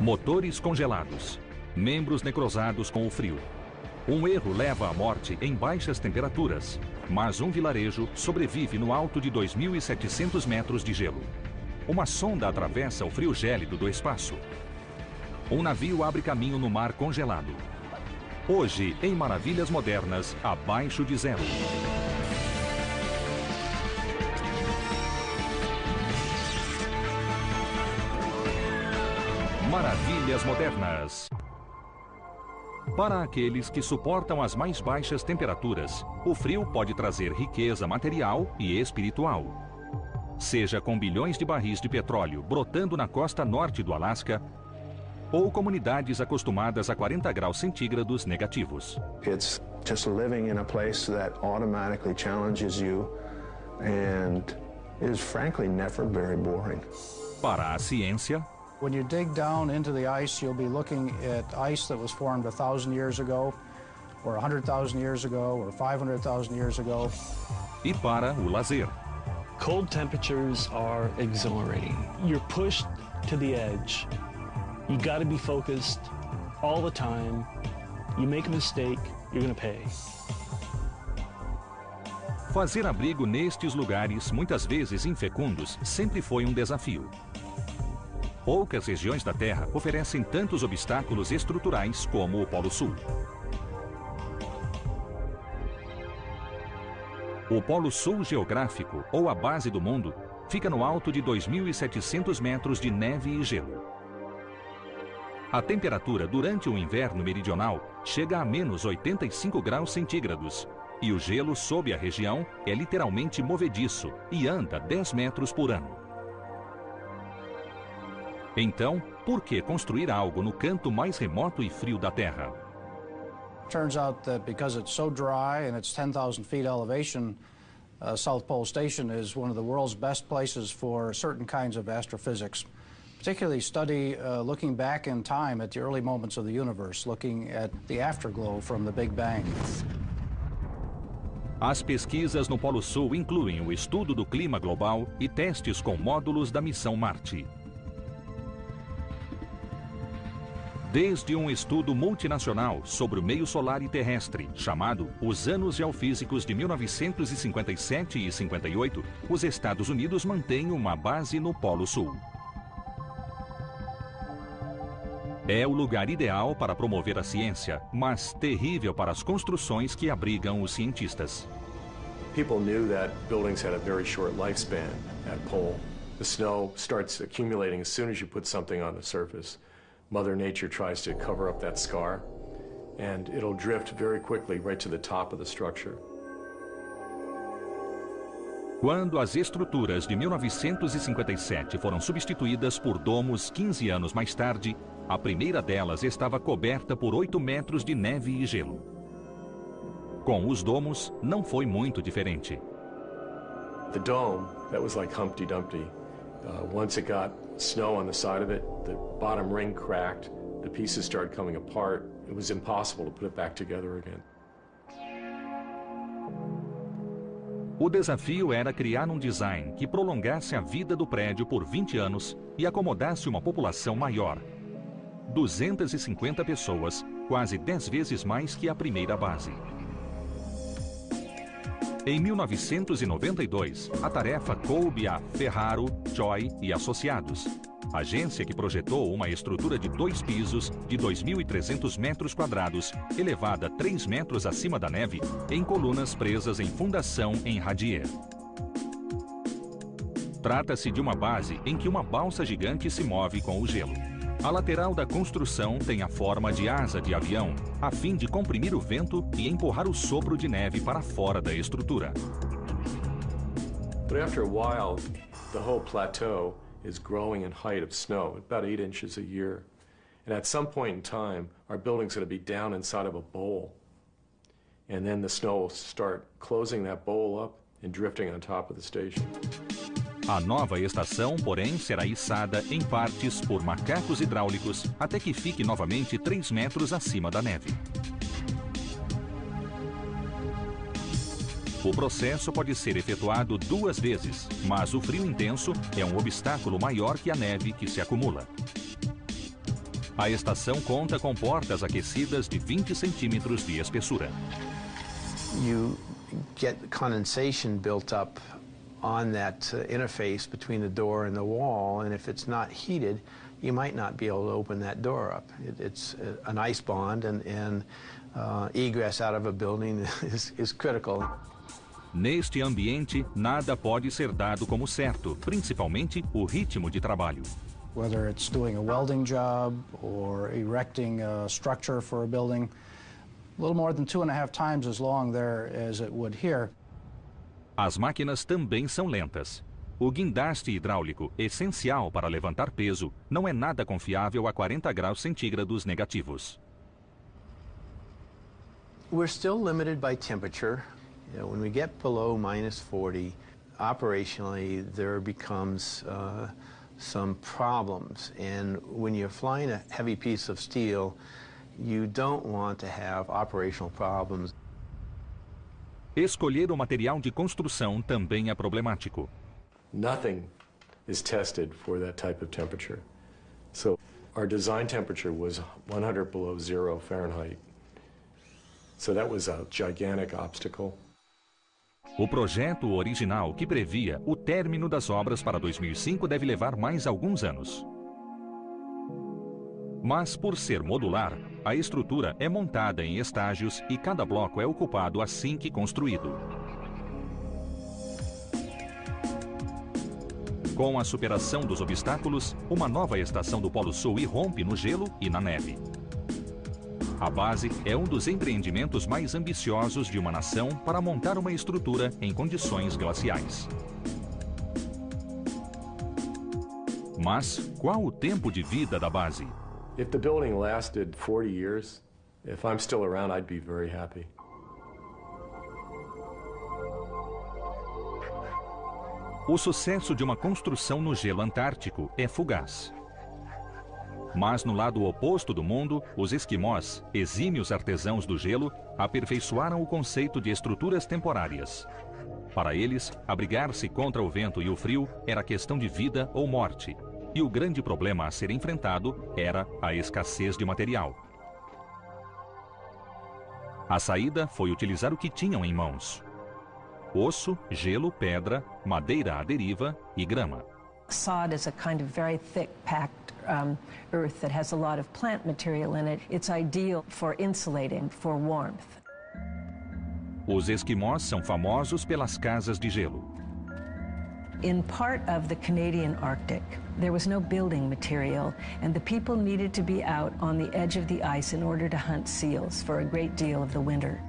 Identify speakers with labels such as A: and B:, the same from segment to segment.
A: Motores congelados, membros necrosados com o frio. Um erro leva à morte em baixas temperaturas, mas um vilarejo sobrevive no alto de 2.700 metros de gelo. Uma sonda atravessa o frio gélido do espaço. Um navio abre caminho no mar congelado. Hoje, em Maravilhas Modernas, abaixo de zero. Maravilhas Modernas. Para aqueles que suportam as mais baixas temperaturas, o frio pode trazer riqueza material e espiritual. Seja com bilhões de barris de petróleo brotando na costa norte do Alasca, ou comunidades acostumadas a 40 graus centígrados negativos.
B: It's just living in a place that automatically challenges you and is frankly never very boring.
A: Para a ciência,
C: when you dig down into the ice, you'll be looking at ice that was formed 1,000 years ago, or 100,000 years ago, or 500,000 years ago.
A: E para o lazer.
D: Cold temperatures are exhilarating. You're pushed to the edge. You got to be focused all the time. You make a mistake, you're going to pay.
A: Fazer abrigo nestes lugares, muitas vezes infecundos, sempre foi um desafio. Poucas regiões da Terra oferecem tantos obstáculos estruturais como o Polo Sul. O Polo Sul geográfico, ou a base do mundo, fica no alto de 2.700 metros de neve e gelo. A temperatura durante o inverno meridional chega a menos 85 graus centígrados, e o gelo sob a região é literalmente movediço e anda 10 metros por ano. Então, por que construir algo no canto mais remoto e frio da Terra?
C: Turns out that because it's so dry and it's 10,000 feet elevation, South Pole Station is one of the world's best places for certain kinds of astrophysics. Particularly study looking back in time at the early moments of the universe, looking at the afterglow from the Big Bang.
A: As pesquisas no Polo Sul incluem o estudo do clima global e testes com módulos da missão Marte. Desde um estudo multinacional sobre o meio solar e terrestre, chamado Os Anos Geofísicos de 1957 e 58, os Estados Unidos mantêm uma base no Polo Sul. É o lugar ideal para promover a ciência, mas terrível para as construções que abrigam os cientistas.
E: People knew that buildings had a very short lifespan at Pole. The snow starts accumulating as soon as you put something on the surface. Mother Nature tries to cover up that scar, and it'll drift very quickly right to the top of the structure.
A: Quando as estruturas de 1957 foram substituídas por domos 15 anos mais tarde, a primeira delas estava coberta por 8 metros de neve e gelo. Com os domos, não foi muito diferente.
E: The dome, that was like Humpty Dumpty. Once it got snow on the side of it, the bottom ring cracked, the pieces started coming apart. It was impossible to put it back together again.
A: O desafio era criar um design que prolongasse a vida do prédio por 20 anos e acomodasse uma população maior. 250 pessoas, quase 10 vezes mais que a primeira base. Em 1992, a tarefa coube a Ferraro, Choi e Associados, agência que projetou uma estrutura de 2 pisos de 2.300 metros quadrados, elevada 3 metros acima da neve, em colunas presas em fundação em radier. Trata-se de uma base em que uma balsa gigante se move com o gelo. A lateral da construção tem a forma de asa de avião, a fim de comprimir o vento e empurrar o sopro de neve para fora da estrutura.
E: But after a while, the whole plateau is growing in height of snow, about 8 inches a year. And at some point in time, our building's going to be down inside of a bowl. And then the snow will start closing that bowl up and drifting on top of the station.
A: A nova estação, porém, será içada em partes por macacos hidráulicos até que fique novamente 3 metros acima da neve. O processo pode ser efetuado 2 vezes, mas o frio intenso é um obstáculo maior que a neve que se acumula. A estação conta com portas aquecidas de 20 centímetros de espessura.
F: You get condensation built up on that interface between the door and the wall, and if it's not heated, you might not be able to open that door up. It's an ice bond, and egress out of a building is critical.
A: Neste ambiente, nada pode ser dado como certo, principalmente o ritmo de trabalho.
C: Whether it's doing a welding job or erecting a structure for a building, a little more than 2.5 times as long there as it would here.
A: As máquinas também são lentas. O guindaste hidráulico, essencial para levantar peso, não é nada confiável a 40 graus centígrados negativos.
F: We're still limited by temperature. You know, when we get below -40, operationally there becomes some problems. And when you're flying a heavy piece of steel, you don't want to have operational problems.
A: Escolher o material de construção também é problemático.
E: Nothing is tested for that type of temperature. So our design temperature was 100 below 0 Fahrenheit. So that was a gigantic obstacle.
A: O projeto original, que previa o término das obras para 2005, deve levar mais alguns anos. Mas, por ser modular, a estrutura é montada em estágios e cada bloco é ocupado assim que construído. Com a superação dos obstáculos, uma nova estação do Polo Sul irrompe no gelo e na neve. A base é um dos empreendimentos mais ambiciosos de uma nação para montar uma estrutura em condições glaciais. Mas qual o tempo de vida da base?
E: If the building lasted 40 years, if I'm still around, I'd be very happy.
A: O sucesso de uma construção no gelo antártico é fugaz. Mas no lado oposto do mundo, os esquimós, exímios artesãos do gelo, aperfeiçoaram o conceito de estruturas temporárias. Para eles, abrigar-se contra o vento e o frio era questão de vida ou morte. E o grande problema a ser enfrentado era a escassez de material. A saída foi utilizar o que tinham em mãos: osso, gelo, pedra, madeira à deriva e grama.
G: Sod is a kind of very thick, packed earth that has a lot of plant material in it. It's ideal for insulating, for warmth.
A: Os esquimós são famosos pelas casas de gelo.
G: In part of the Canadian Arctic, there was no building material, and the people needed to be out on the edge of the ice in order to hunt seals for a great deal of the winter.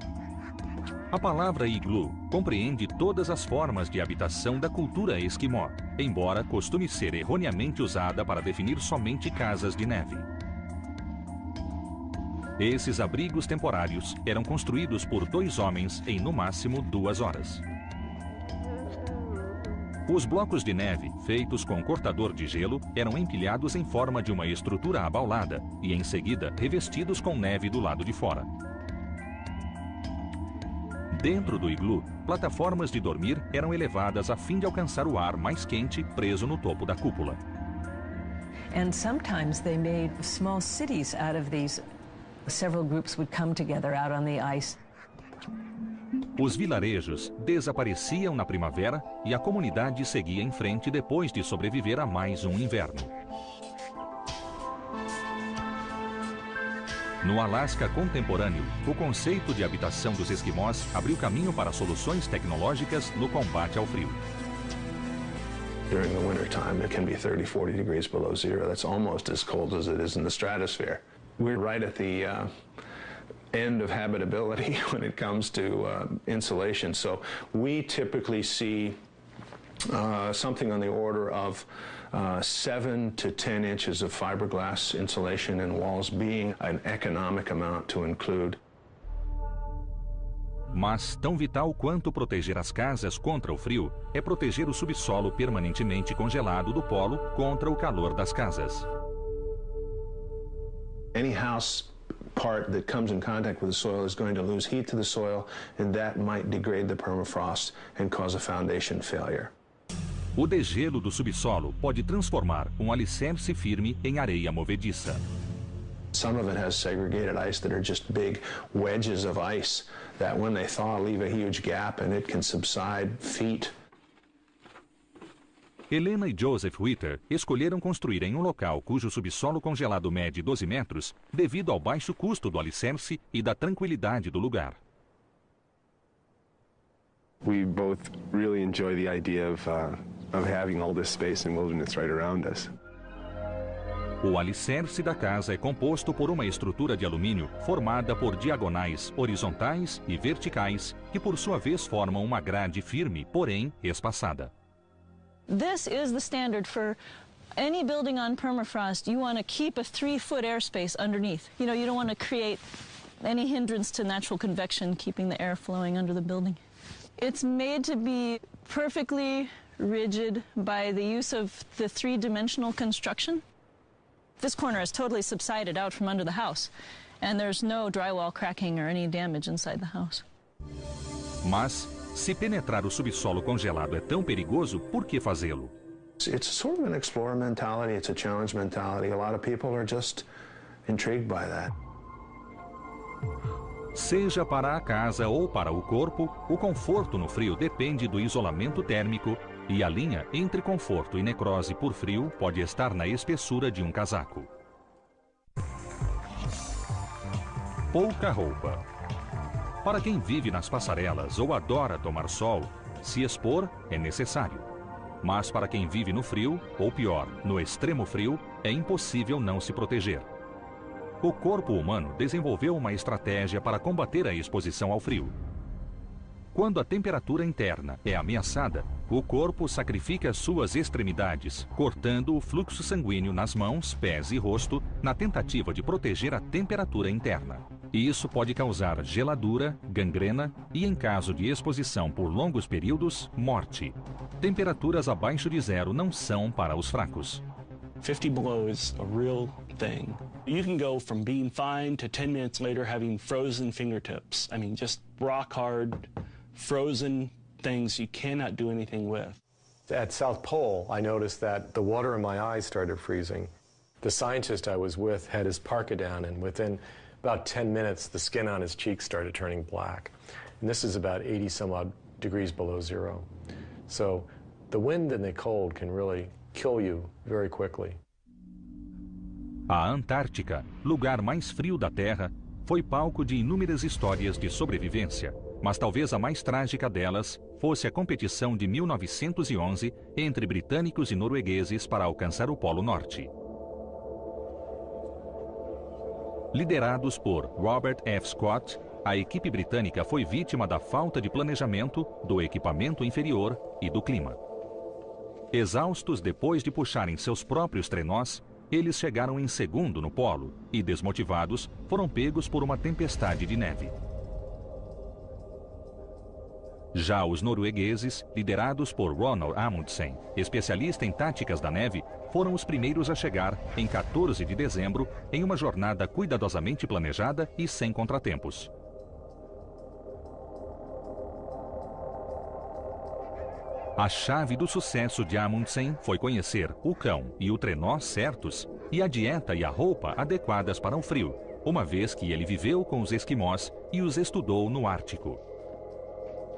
A: A palavra iglu compreende todas as formas de habitação da cultura esquimó, embora costume ser erroneamente usada para definir somente casas de neve. Esses abrigos temporários eram construídos por 2 homens em no máximo 2 horas. Os blocos de neve, feitos com cortador de gelo, eram empilhados em forma de uma estrutura abaulada e, em seguida, revestidos com neve do lado de fora. Dentro do iglu, plataformas de dormir eram elevadas a fim de alcançar o ar mais quente preso no topo da cúpula.
G: And sometimes they made small cities out of these. Several groups would come together out on the ice.
A: Os vilarejos desapareciam na primavera e a comunidade seguia em frente depois de sobreviver a mais um inverno. No Alasca contemporâneo, o conceito de habitação dos esquimós abriu caminho para soluções tecnológicas no combate ao frio.
B: During the winter time, it can be 30, 40 degrees below zero. That's almost as cold as it is in the stratosphere. We're right at the end of habitability when it comes to insulation. So we typically see something on the order of 7 to 10 inches of fiberglass insulation in walls being an economic amount to include.
A: Mas tão vital quanto proteger as casas contra o frio é proteger o subsolo permanentemente congelado do polo contra o calor das casas.
B: Any house part that comes in contact with the soil is going to lose heat to the soil, and that might degrade the permafrost and cause a foundation failure.
A: O degelo do subsolo pode transformar um alicerce firme em areia movediça.
B: some of it has segregated ice that are just big wedges of ice that when they thaw leave a huge gap and it can subside feet.
A: Helena e Joseph Witter escolheram construir em um local cujo subsolo congelado mede 12 metros devido ao baixo custo do alicerce e da tranquilidade do lugar.
H: We both really enjoy the idea of having all this space and wilderness right around us.
A: O alicerce da casa é composto por uma estrutura de alumínio formada por diagonais horizontais e verticais que por sua vez formam uma grade firme, porém espaçada.
I: This is the standard for any building on permafrost. You want to keep a 3-foot airspace underneath. You know, you don't want to create any hindrance to natural convection, keeping the air flowing under the building. It's made to be perfectly rigid by the use of the 3-dimensional construction. This corner has totally subsided out from under the house, and there's no drywall cracking or any damage inside the house.
A: Mas, se penetrar o subsolo congelado é tão perigoso, por que fazê-lo?
B: It's sort of an explorer mentality, it's a challenge mentality. A lot of people are just intrigued by that.
A: Seja para a casa ou para o corpo, o conforto no frio depende do isolamento térmico e a linha entre conforto e necrose por frio pode estar na espessura de um casaco. Pouca roupa. Para quem vive nas passarelas ou adora tomar sol, se expor é necessário. Mas para quem vive no frio, ou pior, no extremo frio, é impossível não se proteger. O corpo humano desenvolveu uma estratégia para combater a exposição ao frio. Quando a temperatura interna é ameaçada, o corpo sacrifica suas extremidades, cortando o fluxo sanguíneo nas mãos, pés e rosto, na tentativa de proteger a temperatura interna. E isso pode causar geladura, gangrena e, em caso de exposição por longos períodos, morte. Temperaturas abaixo de zero não são para os fracos.
D: 50 below is a real thing. You can go from being fine to 10 minutes later having frozen fingertips. I mean, just rock hard, frozen things you cannot do anything with.
E: At South Pole, I noticed that the water in my eyes started freezing. The scientist I was with had his parka down, and within about 10 minutes, the skin on his cheeks started turning black. And this is about 80 some odd degrees below zero. So the wind and the cold can really kill you very quickly.
A: A Antártica, lugar mais frio da Terra, foi palco de inúmeras histórias de sobrevivência, mas talvez a mais trágica delas fosse a competição de 1911 entre britânicos e noruegueses para alcançar o Polo Norte. Liderados por Robert F. Scott, a equipe britânica foi vítima da falta de planejamento, do equipamento inferior e do clima. Exaustos depois de puxarem seus próprios trenós, eles chegaram em segundo no polo e, desmotivados, foram pegos por uma tempestade de neve. Já os noruegueses, liderados por Ronald Amundsen, especialista em táticas da neve, foram os primeiros a chegar, em 14 de dezembro, em uma jornada cuidadosamente planejada e sem contratempos. A chave do sucesso de Amundsen foi conhecer o cão e o trenó certos e a dieta e a roupa adequadas para o frio, uma vez que ele viveu com os esquimós e os estudou no Ártico.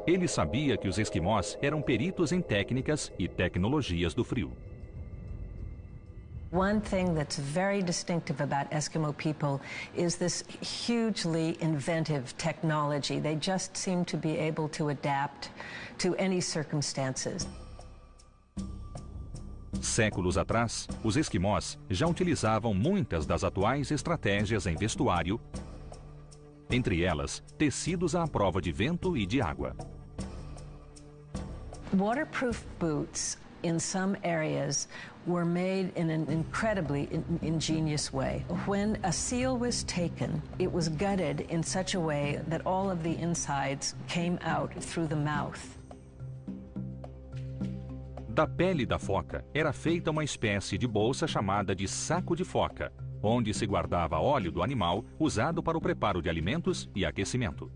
A: Ele sabia que os esquimós eram peritos em técnicas e tecnologias do frio.
G: One thing that's very distinctive about Eskimo people is this hugely inventive technology. They just seem to be able to adapt to any circumstances.
A: Séculos atrás, os esquimós já utilizavam muitas das atuais estratégias em vestuário, entre elas tecidos à prova de vento e de água.
G: Waterproof boots in some areas were made in an incredibly ingenious way. When a seal was taken, it was gutted in such a way that all of the insides came out through the mouth.
A: Da pele da foca era feita uma espécie de bolsa chamada de saco de foca, onde se guardava óleo do animal usado para o preparo de alimentos e aquecimento.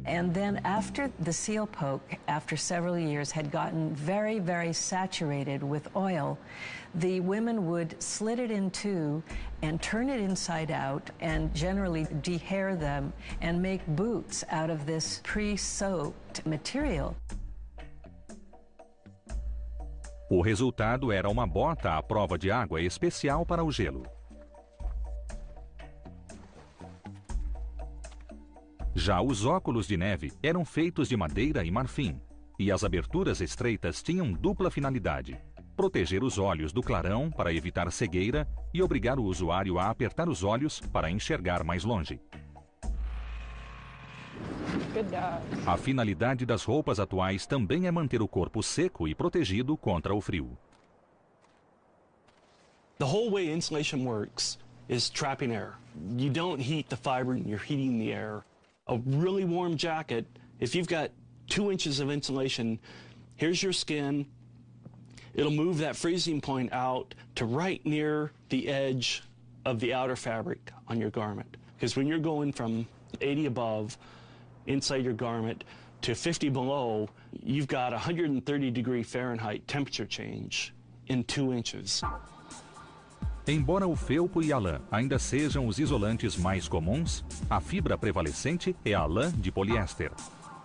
G: And then after the seal poke, after several years, had gotten very, very saturated with oil, the women would slit it in two and turn it inside out and generally dehair them and make boots out of this pre-soaked material.
A: O resultado era uma bota à prova de água especial para o gelo. Já os óculos de neve eram feitos de madeira e marfim, e as aberturas estreitas tinham dupla finalidade: proteger os olhos do clarão para evitar cegueira e obrigar o usuário a apertar os olhos para enxergar mais longe. A finalidade das roupas atuais também é manter o corpo seco e protegido contra o frio.
D: The whole way insulation works is trapping air. You don't heat the fiber, you're heating the air. A really warm jacket, if you've got 2 inches of insulation, here's your skin. It'll move that freezing point out to right near the edge of the outer fabric on your garment. Because when you're going from 80 above inside your garment to 50 below, you've got 130 degree Fahrenheit temperature change in 2 inches.
A: Embora o felpo e a lã ainda sejam os isolantes mais comuns, a fibra prevalecente é a lã de poliéster.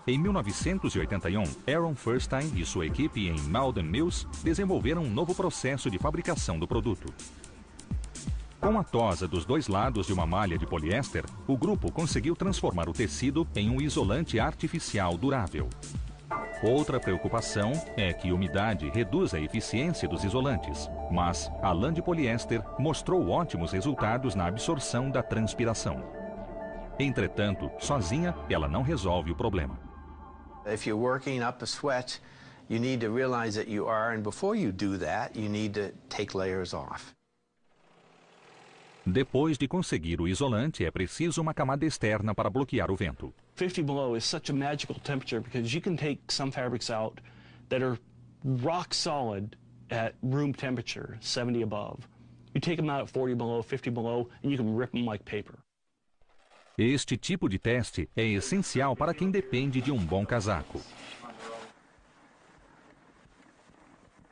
A: Em 1981, Aaron Furstein e sua equipe em Malden Mills desenvolveram um novo processo de fabricação do produto. Com a tosa dos dois lados de uma malha de poliéster, o grupo conseguiu transformar o tecido em um isolante artificial durável. Outra preocupação é que a umidade reduz a eficiência dos isolantes, mas a lã de poliéster mostrou ótimos resultados na absorção da transpiração. Entretanto, sozinha, ela não resolve o problema.
F: If you're working up a sweat, you need to realize that you are, and before you do that, you need to take layers off.
A: Depois de conseguir o isolante, é preciso uma camada externa para bloquear o vento.
D: 50 below is such a magical temperature because you can take some fabrics out that are rock solid at room temperature, 70 above. You take them out at 40 below, 50 below, and you can rip them like paper.
A: Este tipo de teste é essencial para quem depende de um bom casaco.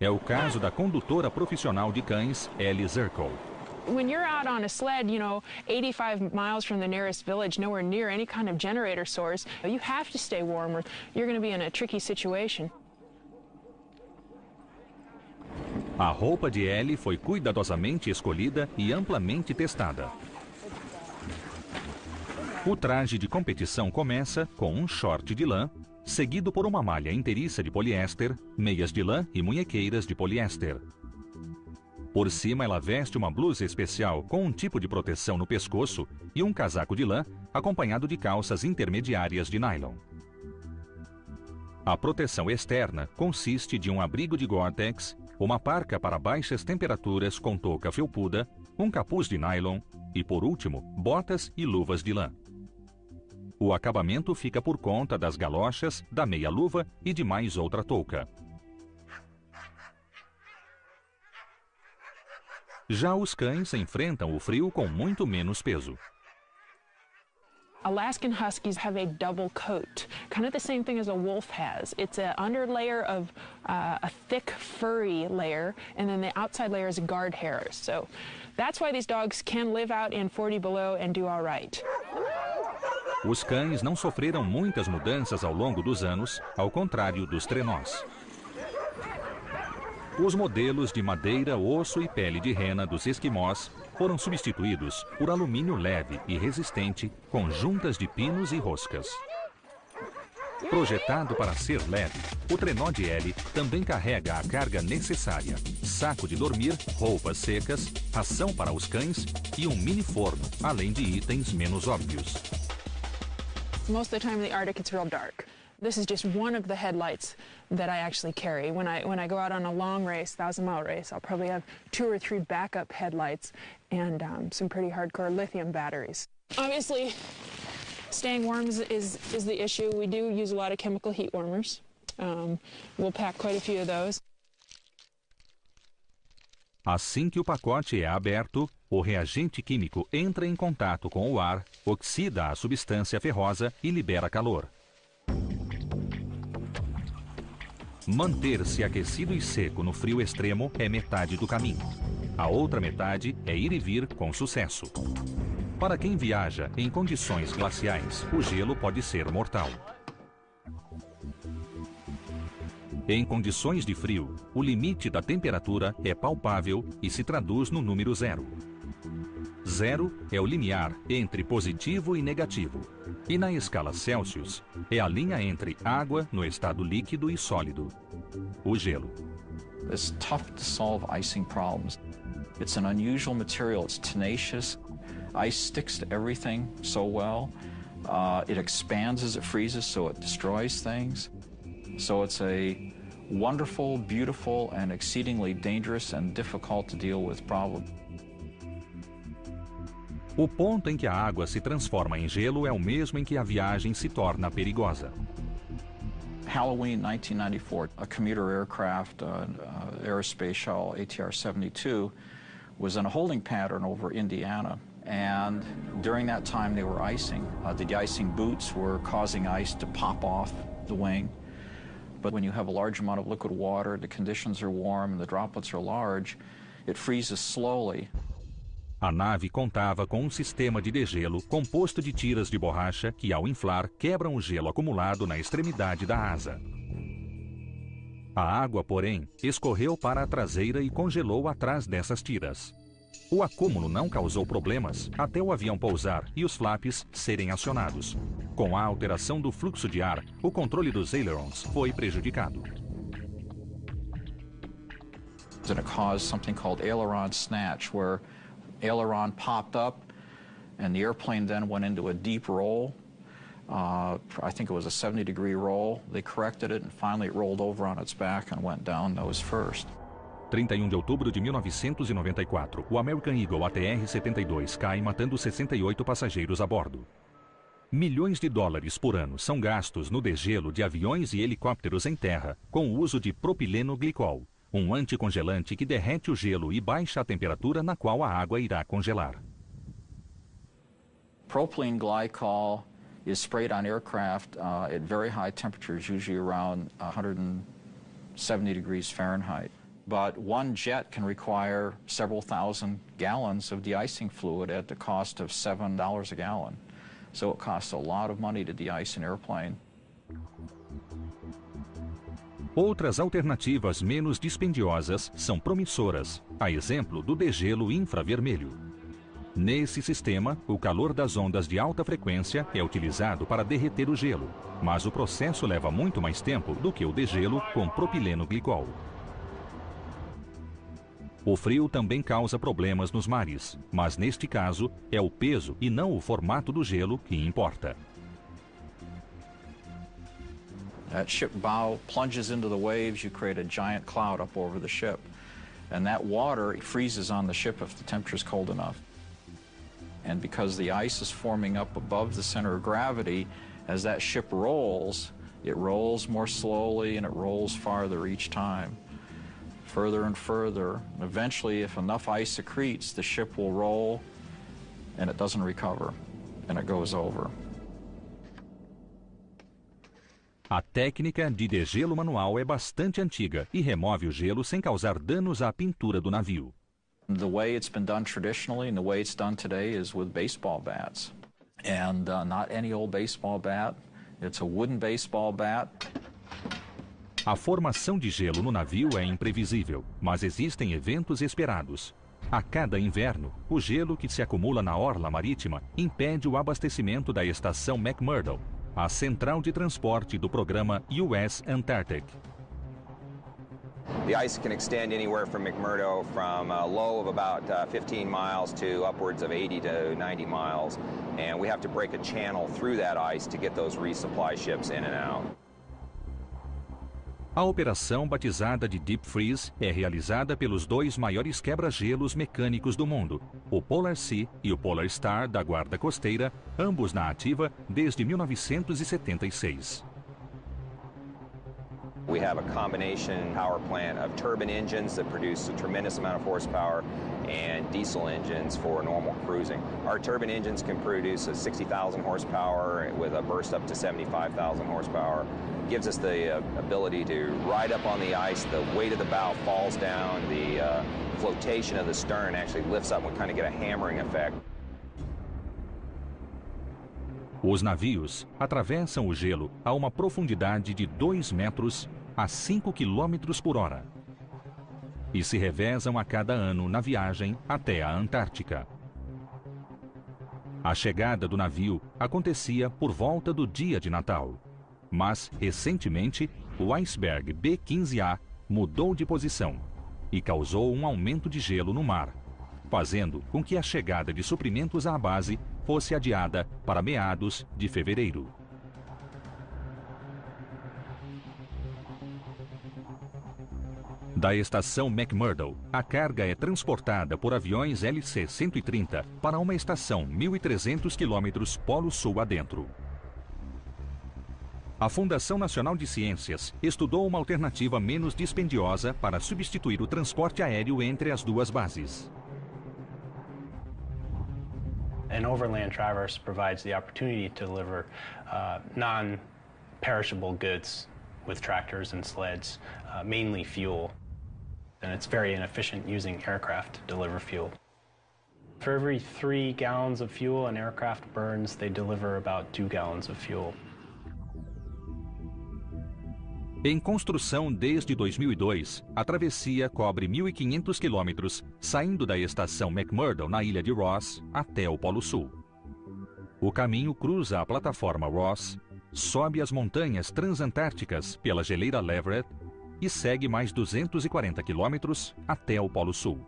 A: É o caso da condutora profissional de cães, Ellie Zirkle.
J: When you're out on a sled, 85 miles from the nearest village, nowhere near any kind of generator source, you have to stay warm or you're going to be in a tricky situation.
A: A roupa de Ellie foi cuidadosamente escolhida e amplamente testada. O traje de competição começa com um short de lã, seguido por uma malha inteiriça de poliéster, meias de lã e munhequeiras de poliéster. Por cima, ela veste uma blusa especial com um tipo de proteção no pescoço e um casaco de lã, acompanhado de calças intermediárias de nylon. A proteção externa consiste de um abrigo de Gore-Tex, uma parca para baixas temperaturas com touca felpuda, um capuz de nylon e, por último, botas e luvas de lã. O acabamento fica por conta das galochas, da meia-luva e de mais outra touca. Já os cães enfrentam o frio com muito menos peso.
J: Alaskan Huskies have a double coat, kind of the same thing as a wolf has. It's an underlayer of a thick furry layer, and then the outside layer is guard hairs. So that's why these dogs can live out in 40 below and do all right.
A: Os cães não sofreram muitas mudanças ao longo dos anos, ao contrário dos trenós. Os modelos de madeira, osso e pele de rena dos esquimós foram substituídos por alumínio leve e resistente com juntas de pinos e roscas. Projetado para ser leve, o trenó de Ellie também carrega a carga necessária: saco de dormir, roupas secas, ração para os cães e um mini forno, além de itens menos óbvios.
J: Most of the time in the Arctic it's real dark. This is just one of the headlights that I actually carry. When I go out on a long race, 1,000-mile race, I'll probably have 2 or 3 backup headlights and some pretty hardcore lithium batteries. Obviously, staying warm is the issue. We do use a lot of chemical heat warmers. We'll pack quite a few of those.
A: Assim que o pacote é aberto, o reagente químico entra em contato com o ar, oxida a substância ferrosa e libera calor. Manter-se aquecido e seco no frio extremo é metade do caminho. A outra metade é ir e vir com sucesso. Para quem viaja em condições glaciais, o gelo pode ser mortal. Em condições de frio, o limite da temperatura é palpável e se traduz no número 0. 0 é o limiar entre positivo e negativo. E na escala Celsius, é a linha entre água no estado líquido e sólido, o gelo.
K: It's tough to solve icing problems. It's an unusual material. It's tenacious. Ice sticks to everything so well. It expands as it freezes, so it destroys things. So it's a wonderful, beautiful, and exceedingly dangerous and difficult to deal with problem.
A: O ponto em que a água se transforma em gelo é o mesmo em que a viagem se torna perigosa.
K: Halloween 1994, a commuter aircraft, Aerospace Shuttle ATR-72, was in a holding pattern over Indiana. And during that time they were icing. The de-icing boots were causing ice to pop off the wing. But when you have a large amount of liquid water, the conditions are warm, and the droplets are large, it freezes slowly.
A: A nave contava com um sistema de degelo composto de tiras de borracha que, ao inflar, quebram o gelo acumulado na extremidade da asa. A água, porém, escorreu para a traseira e congelou atrás dessas tiras. O acúmulo não causou problemas até o avião pousar e os flaps serem acionados. Com a alteração do fluxo de ar, o controle dos ailerons foi prejudicado.
K: It caused something called aileron snatch, where aileron popped up and the airplane then went into a deep roll. I think it was a 70-degree roll. They corrected it and finally it rolled over on its back and went down nose first.
A: 31 de outubro de 1994, o American Eagle ATR-72 cai matando 68 passageiros a bordo. Milhões de dólares por ano são gastos no degelo de aviões e helicópteros em terra com o uso de propileno glicol, um anticongelante que derrete o gelo e baixa a temperatura na qual a água irá congelar.
K: Propylene glycol is sprayed on aircraft at very high temperatures, usually around 170 degrees Fahrenheit. But one jet can require several thousand gallons of de-icing fluid at the cost of $7 a gallon. So it costs a lot of money to de-ice an airplane.
A: Outras alternativas menos dispendiosas são promissoras, a exemplo do degelo infravermelho. Nesse sistema, o calor das ondas de alta frequência é utilizado para derreter o gelo, mas o processo leva muito mais tempo do que o degelo com propileno glicol. O frio também causa problemas nos mares, mas neste caso é o peso e não o formato do gelo que importa.
K: That ship bow plunges into the waves, you create a giant cloud up over the ship. And that water freezes on the ship if the temperature is cold enough. And because the ice is forming up above the center of gravity, as that ship rolls, it rolls more slowly and it rolls farther each time. Further and further. And eventually, if enough ice accretes, the ship will roll and it doesn't recover and it goes over.
A: A técnica de degelo manual é bastante antiga e remove o gelo sem causar danos à pintura do navio.
K: The way it's been done traditionally and the way it's done today is with baseball bats. And not any old baseball bat. It's a wooden baseball bat.
A: A formação de gelo no navio é imprevisível, mas existem eventos esperados. A cada inverno, o gelo que se acumula na orla marítima impede o abastecimento da estação McMurdo, a central de transporte do programa US Antarctic.
L: The ice can extend anywhere from McMurdo from a low of about 15 miles to upwards of 80 to 90 miles, and we have to break a channel through that ice to get those resupply ships in and out.
A: A operação, batizada de Deep Freeze, é realizada pelos dois maiores quebra-gelos mecânicos do mundo, o Polar Sea e o Polar Star da Guarda Costeira, ambos na ativa desde 1976.
L: We have a combination power plant of turbine engines that produce a tremendous amount of horsepower and diesel engines for normal cruising. Our turbine engines can produce a 60,000 horsepower with a burst up to 75,000 horsepower. It gives us the ability to ride up on the ice. The weight of the bow falls down. The flotation of the stern actually lifts up and we kind of get a hammering effect.
A: Os navios atravessam o gelo a uma profundidade de 2 metros a 5 km por hora e se revezam a cada ano na viagem até a Antártica. A chegada do navio acontecia por volta do dia de Natal, mas recentemente o iceberg B-15A mudou de posição e causou um aumento de gelo no mar, fazendo com que a chegada de suprimentos à base fosse adiada para meados de fevereiro. Da estação McMurdo, a carga é transportada por aviões LC-130 para uma estação 1.300 quilômetros Polo Sul adentro. A Fundação Nacional de Ciências estudou uma alternativa menos dispendiosa para substituir o transporte aéreo entre as duas bases.
M: An overland traverse provides the opportunity to deliver non-perishable goods with tractors and sleds, mainly fuel. And it's very inefficient using aircraft to deliver fuel. For every 3 gallons of fuel an aircraft burns, they deliver about 2 gallons of fuel.
A: Em construção desde 2002, a travessia cobre 1.500 quilômetros, saindo da estação McMurdo, na ilha de Ross, até o Polo Sul. O caminho cruza a plataforma Ross, sobe as montanhas transantárticas pela geleira Leverett e segue mais 240 quilômetros até o Polo Sul.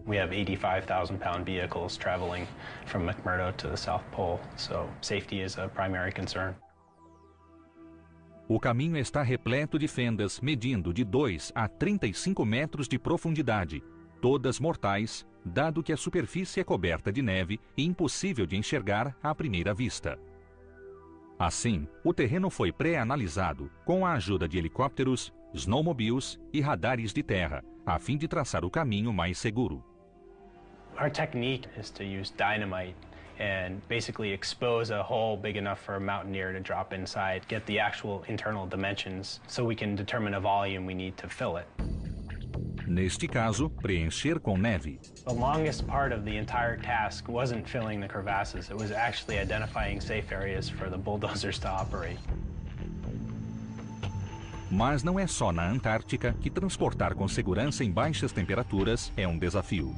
M: We have 85,000-pound vehicles traveling from McMurdo to the South Pole, so safety is a primary concern.
A: O caminho está repleto de fendas medindo de 2 a 35 metros de profundidade, todas mortais, dado que a superfície é coberta de neve e impossível de enxergar à primeira vista. Assim, o terreno foi pré-analisado com a ajuda de helicópteros, snowmobiles e radares de terra, a fim de traçar o caminho mais seguro.
M: Our technique is to use dynamite and basically expose a hole big enough for a mountaineer to drop inside, get the actual internal dimensions so we can determine a volume we need to fill it.
A: Neste caso, preencher com neve.
M: The longest part of the entire task wasn't filling the crevasses, it was actually identifying safe areas for the bulldozers to operate.
A: Mas não é só na Antártica que transportar com segurança em baixas temperaturas é um desafio.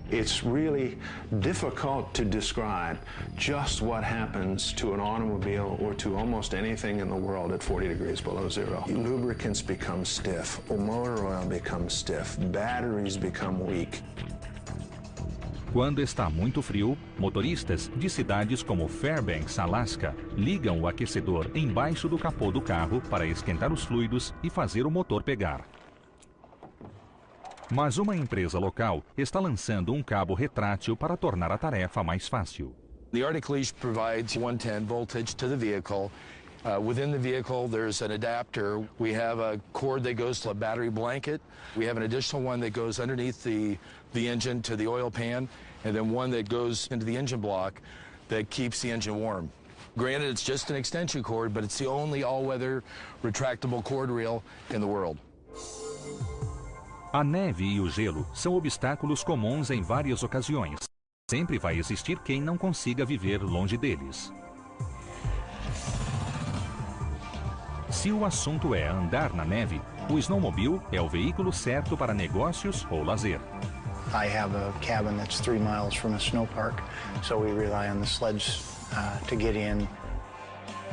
B: It's really difficult to describe just what happens to an automobile or to almost anything in the world at 40 degrees below zero. Lubricants become stiff, motor oil becomes stiff, batteries become weak.
A: Quando está muito frio, motoristas de cidades como Fairbanks, Alaska, ligam o aquecedor embaixo do capô do carro para esquentar os fluidos e fazer o motor pegar. Mas uma empresa local está lançando um cabo retrátil para tornar a tarefa mais fácil.
N: The Arctic Leash provides 110 voltage to the vehicle. Within the vehicle there's an adapter. We have a cord that goes to a battery blanket. We have an additional one that goes underneath the engine to the oil pan, and then one that goes into the engine block that keeps the engine warm. Granted, it's just an extension cord, but it's the only all-weather retractable cord reel in the world.
A: A neve e o gelo são obstáculos comuns em várias ocasiões. Sempre vai existir quem não consiga viver longe deles. Se o assunto é andar na neve, o snowmobile é o veículo certo para negócios ou lazer.
C: I have a cabin that's 3 miles from a snow park, so we rely on the sleds to get in.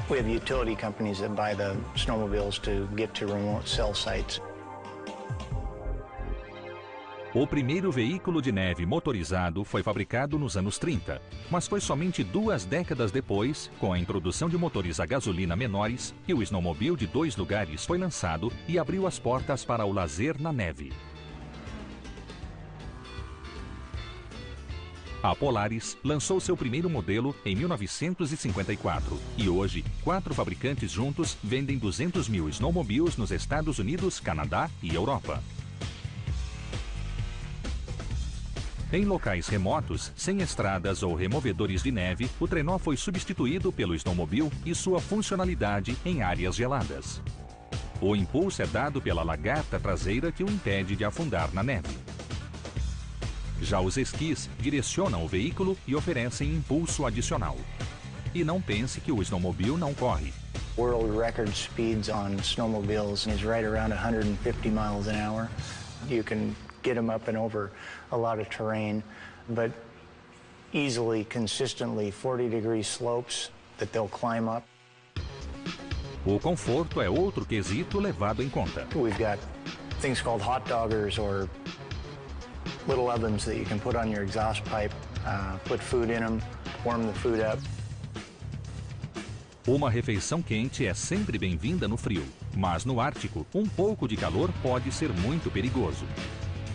C: We have utility companies that buy the snowmobiles to get to remote cell sites.
A: O primeiro veículo de neve motorizado foi fabricado nos anos 30, mas foi somente 2 décadas depois, com a introdução de motores a gasolina menores, que o snowmobile de 2 lugares foi lançado e abriu as portas para o lazer na neve. A Polaris lançou seu primeiro modelo em 1954 e hoje, 4 fabricantes juntos vendem 200 mil snowmobiles nos Estados Unidos, Canadá e Europa. Em locais remotos, sem estradas ou removedores de neve, o trenó foi substituído pelo snowmobile e sua funcionalidade em áreas geladas. O impulso é dado pela lagarta traseira que o impede de afundar na neve. Já os esquis direcionam o veículo e oferecem impulso adicional. E não pense que o snowmobile não corre.
O: World record speeds on snowmobiles is right around 150 miles an hour. You can get them up and over a lot of terrain, but easily, consistently 40-degree slopes that they'll climb up.
A: O conforto é outro quesito levado em conta.
O: We've got things called hot doggers or little ovens that you can put on your exhaust pipe, put food in them, warm the food up.
A: Uma refeição quente é sempre bem-vinda no frio, mas no Ártico, um pouco de calor pode ser muito perigoso.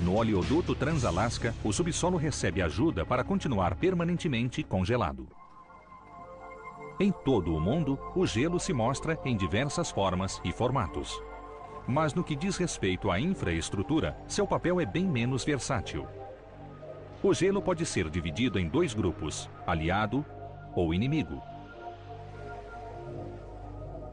A: No oleoduto Trans-Alaska, o subsolo recebe ajuda para continuar permanentemente congelado. Em todo o mundo, o gelo se mostra em diversas formas e formatos. Mas no que diz respeito à infraestrutura, seu papel é bem menos versátil. O gelo pode ser dividido em 2 grupos, aliado ou inimigo.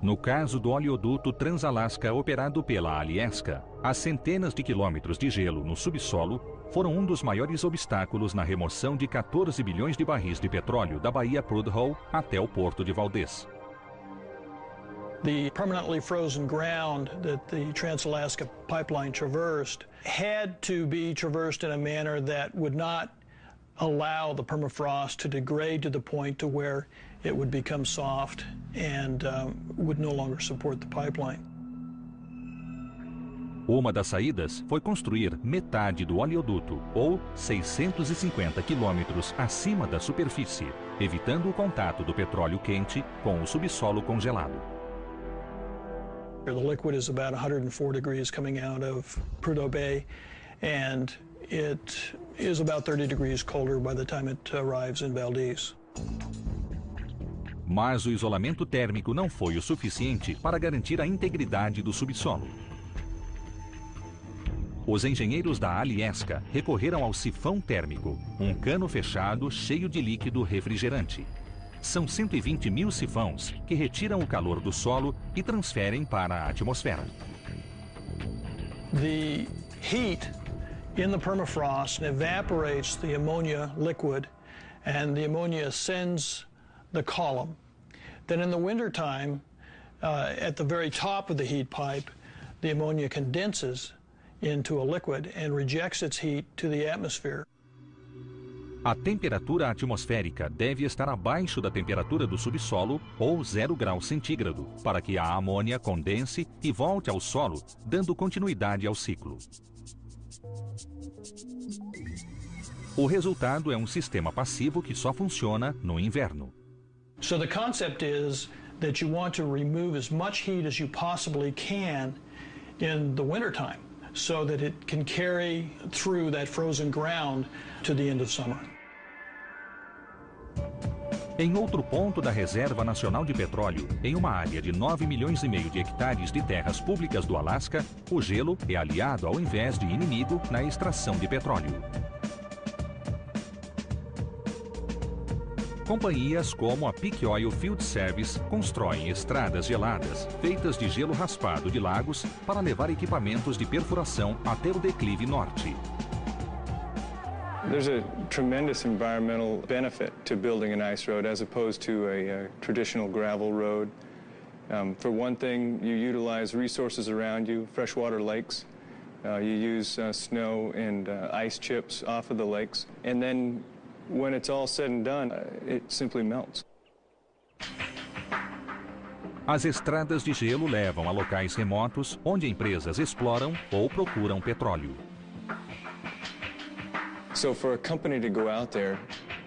A: No caso do oleoduto Trans-Alaska operado pela Alyeska, as centenas de quilômetros de gelo no subsolo foram um dos maiores obstáculos na remoção de 14 bilhões de barris de petróleo da Baía Prudhoe até o porto de Valdez.
P: The permanently frozen ground that the Trans-Alaska pipeline traversed had to be traversed in a manner that would not allow the permafrost to degrade to the point to where it would become soft and would no longer support the pipeline.
A: Uma das saídas foi construir metade do oleoduto, ou 650 quilômetros acima da superfície, evitando o contato do petróleo quente com o subsolo congelado.
P: The liquid is about 104 degrees coming out of Prudhoe Bay, and it is about 30 degrees colder by the time it arrives in Valdez.
A: Mas o isolamento térmico não foi o suficiente para garantir a integridade do subsolo. Os engenheiros da Alyeska recorreram ao sifão térmico, um cano fechado cheio de líquido refrigerante. São 120 mil sifões que retiram o calor do solo e transferem para a atmosfera.
P: The heat in the permafrost evaporates the ammonia liquid, and the ammonia ascends the column. Then in the wintertime, at the very top of the heat pipe, the ammonia condenses into a liquid and rejects its heat to the atmosphere.
A: A temperatura atmosférica deve estar abaixo da temperatura do subsolo, ou 0 graus centígrado, para que a amônia condense e volte ao solo, dando continuidade ao ciclo. O resultado é um sistema passivo que só funciona no inverno.
P: So the concept is that you want to remove as much heat as you possibly can in the wintertime, so that it can carry through that frozen ground to the end of summer.
A: Em outro ponto da Reserva Nacional de Petróleo, em uma área de 9 milhões e meio de hectares de terras públicas do Alasca, o gelo é aliado ao invés de inimigo na extração de petróleo. Companhias como a Peak Oil Field Service constroem estradas geladas, feitas de gelo raspado de lagos, para levar equipamentos de perfuração até o declive norte.
H: There's a tremendous environmental benefit to building an ice road as opposed to a traditional gravel road. For one thing, you utilize resources around you, freshwater lakes. You use snow and ice chips off of the lakes. And then when it's all said and done, it simply melts.
A: As estradas de gelo levam a locais remotos onde empresas exploram ou procuram petróleo.
H: So for a company to go out there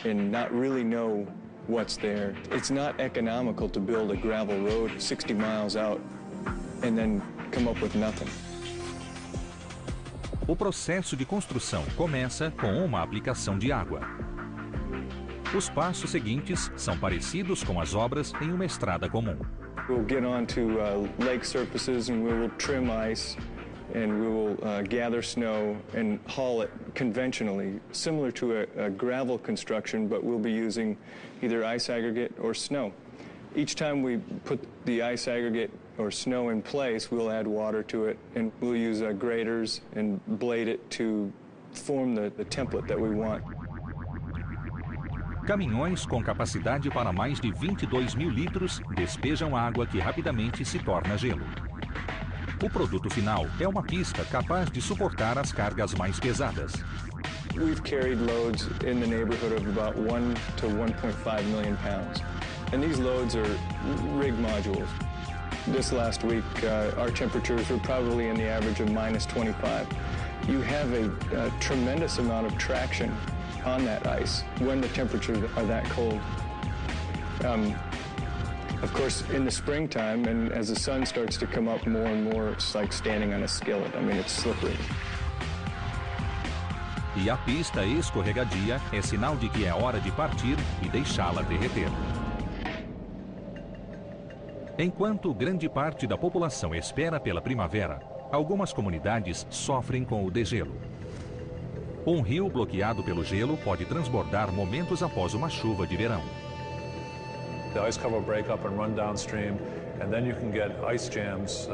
H: and not really know what's there, it's not economical to build a gravel road 60 miles out and then come up with nothing.
A: O processo de construção começa com uma aplicação de água. Os passos seguintes são parecidos com as obras em uma estrada comum.
H: We'll get onto lake surfaces and we will trim ice and we will gather snow and haul it conventionally, similar to a gravel construction, but we'll be using either ice aggregate or snow. Each time we put the ice aggregate or snow in place, we'll add water to it and we'll use graders and blade it to form the template that we want.
A: Caminhões com capacidade para mais de 22 mil litros despejam água que rapidamente se torna gelo. O produto final é uma pista capaz de suportar as cargas mais pesadas.
H: We've carried loads in the neighborhood of about 1 to 1.5 million pounds. And these loads are rig modules. This last week, our temperatures were probably in the average of minus 25. You have a tremendous amount of traction on that ice when the temperatures are that cold. Of course, in the springtime, and as the sun starts to come up more and more, it's like standing on a skillet. I mean, it's slippery.
A: E a pista escorregadia é sinal de que é hora de partir e deixá-la derreter. Enquanto grande parte da população espera pela primavera, algumas comunidades sofrem com o degelo. Um rio bloqueado pelo gelo pode transbordar momentos após uma chuva de verão.
Q: The ice cover will break up and run downstream, and then you can get ice jams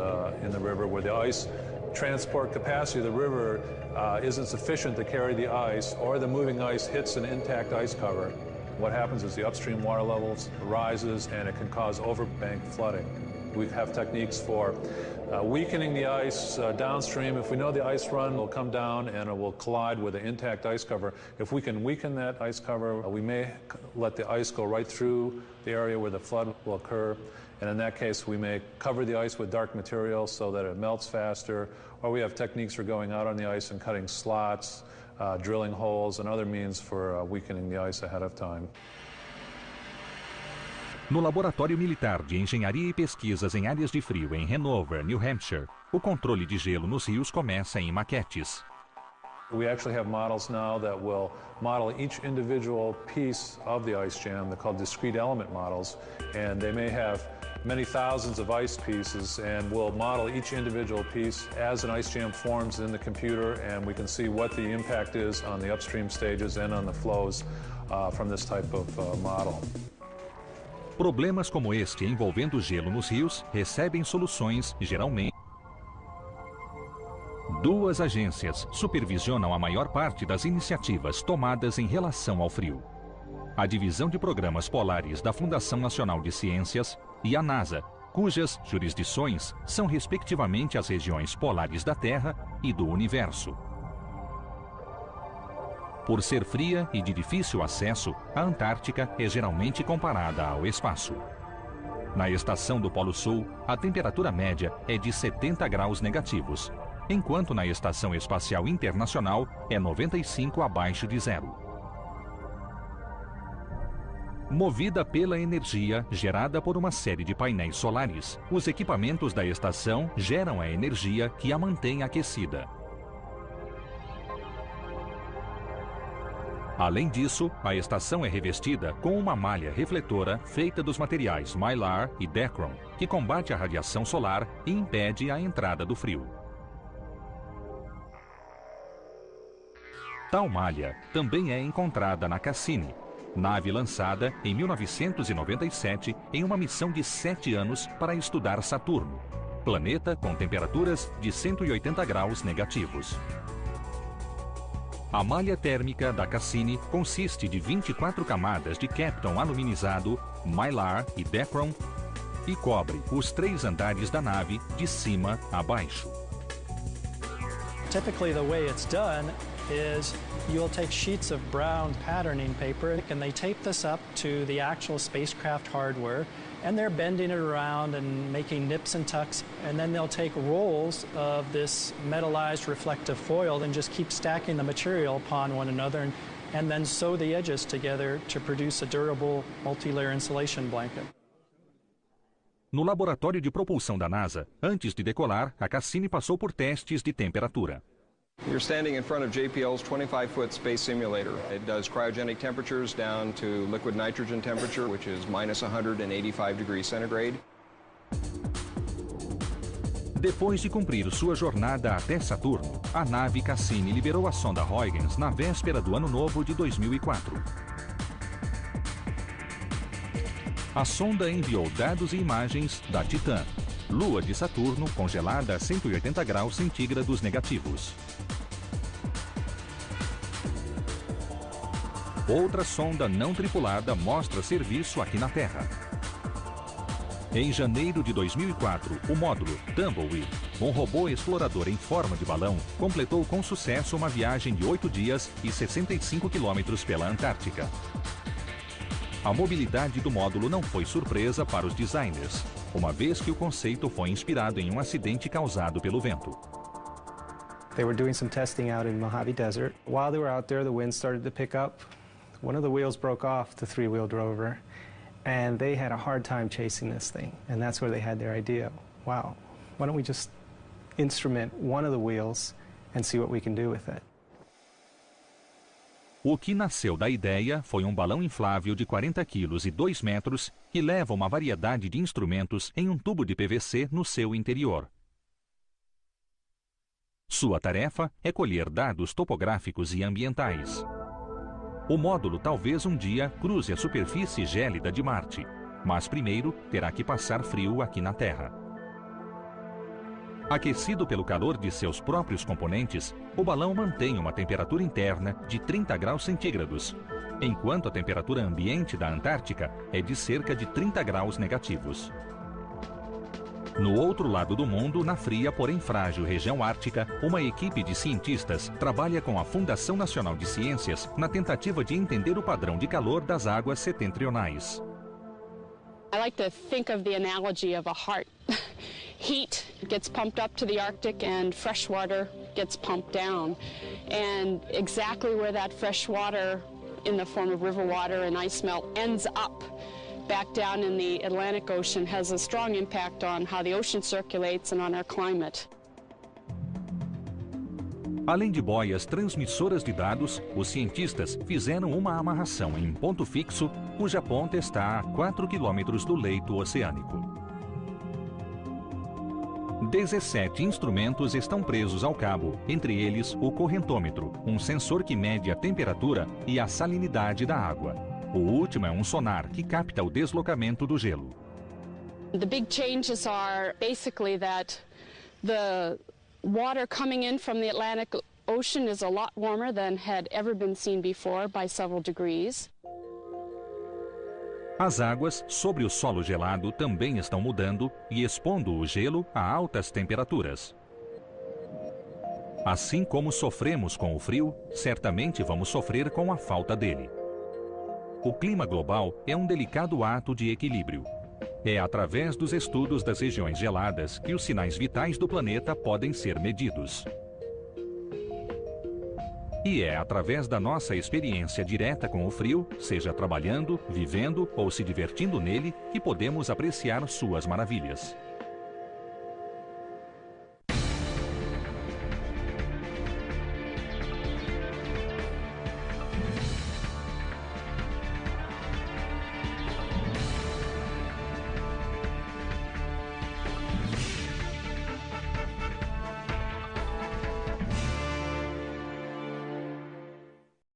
Q: in the river where the ice transport capacity of the river isn't sufficient to carry the ice, or the moving ice hits an intact ice cover. What happens is the upstream water levels rises and it can cause overbank flooding. We have techniques for weakening the ice downstream. If we know the ice run will come down and it will collide with an intact ice cover, if we can weaken that ice cover, we may let the ice go right through the area where the flood will occur. And in that case, we may cover the ice with dark material so that it melts faster, or we have techniques for going out on the ice and cutting slots, drilling holes, and other means for weakening the ice ahead of time.
A: No Laboratório Militar de Engenharia e Pesquisas em Áreas de Frio em Hanover, New Hampshire, o controle de gelo nos rios começa em maquetes.
Q: We actually have models now that will model each individual piece of the ice jam. They're called discrete element models, and they may have many thousands of ice pieces, and we'll model each individual piece as an ice jam forms in the computer, and we can see what the impact is on the upstream stages and on the flows from this type of model.
A: Problemas como este envolvendo gelo nos rios recebem soluções, geralmente. Duas agências supervisionam a maior parte das iniciativas tomadas em relação ao frio: a Divisão de Programas Polares da Fundação Nacional de Ciências e a NASA, cujas jurisdições são respectivamente as regiões polares da Terra e do Universo. Por ser fria e de difícil acesso, a Antártica é geralmente comparada ao espaço. Na estação do Polo Sul, a temperatura média é de 70 graus negativos, enquanto na Estação Espacial Internacional é 95 abaixo de zero. Movida pela energia gerada por uma série de painéis solares, os equipamentos da estação geram a energia que a mantém aquecida. Além disso, a estação é revestida com uma malha refletora feita dos materiais Mylar e Dacron, que combate a radiação solar e impede a entrada do frio. Tal malha também é encontrada na Cassini, nave lançada em 1997 em uma missão de 7 anos para estudar Saturno, planeta com temperaturas de 180 graus negativos. A malha térmica da Cassini consiste de 24 camadas de Kapton aluminizado, Mylar e Dacron e cobre os 3 andares da nave de cima a baixo.
R: Typically the way it's done is you'll take sheets of brown patterning paper and they tape this up to the actual spacecraft hardware, and they're bending it around and making nips and tucks, and then they'll take rolls of this metallized reflective foil and just keep stacking the material upon one another and then sew the edges together to produce a durable multi-layer insulation blanket.
A: No laboratório de propulsão da NASA, antes de decolar, a Cassini passou por testes de temperatura.
S: You're standing in front of JPL's 25-foot space simulator. It does cryogenic temperatures down to liquid nitrogen temperature, which is minus 185 degrees centigrade.
A: Depois de cumprir sua jornada até Saturno, a nave Cassini liberou a sonda Huygens na véspera do Ano Novo de 2004. A sonda enviou dados e imagens da Titã, lua de Saturno congelada a 180 graus centígrados negativos. Outra sonda não tripulada mostra serviço aqui na Terra. Em janeiro de 2004, o módulo Tumbleweed, um robô explorador em forma de balão, completou com sucesso uma viagem de 8 dias e 65 quilômetros pela Antártica. A mobilidade do módulo não foi surpresa para os designers, uma vez que o conceito foi inspirado em um acidente causado pelo vento.
T: They were doing some testing out in Mojave Desert. While they were out there, the wind started to pick up. One of the wheels broke off the three-wheeled rover, and they had a hard time chasing this thing. And that's where they had their idea. Wow, why don't we just instrument one of the wheels and see what we can do with it?
A: O que nasceu da ideia foi um balão inflável de 40 quilos e 2 metros que leva uma variedade de instrumentos em um tubo de PVC no seu interior. Sua tarefa é colher dados topográficos e ambientais. O módulo talvez um dia cruze a superfície gélida de Marte, mas primeiro terá que passar frio aqui na Terra. Aquecido pelo calor de seus próprios componentes, o balão mantém uma temperatura interna de 30 graus centígrados, enquanto a temperatura ambiente da Antártica é de cerca de 30 graus negativos. No outro lado do mundo, na fria, porém frágil região ártica, uma equipe de cientistas trabalha com a Fundação Nacional de Ciências na tentativa de entender o padrão de calor das águas setentrionais.
U: I like to think of the analogy of a heart. Heat gets pumped up to the Arctic and fresh water gets pumped down. And exactly where that fresh water in the form of river water and ice melt ends up back down in the Atlantic Ocean has a strong impact on how the ocean circulates and on our climate.
A: Além de boias transmissoras de dados, os cientistas fizeram uma amarração em um ponto fixo, cuja ponta está a 4 quilômetros do leito oceânico. 17 instrumentos estão presos ao cabo, entre eles o correntômetro, um sensor que mede a temperatura e a salinidade da água. O último é um sonar que capta o deslocamento do gelo.
U: The big changes are basically that the water coming in from the Atlantic Ocean is a lot warmer than had ever been seen before by several degrees.
A: As águas sobre o solo gelado também estão mudando e expondo o gelo a altas temperaturas. Assim como sofremos com o frio, certamente vamos sofrer com a falta dele. O clima global é um delicado ato de equilíbrio. É através dos estudos das regiões geladas que os sinais vitais do planeta podem ser medidos. E é através da nossa experiência direta com o frio, seja trabalhando, vivendo ou se divertindo nele, que podemos apreciar suas maravilhas.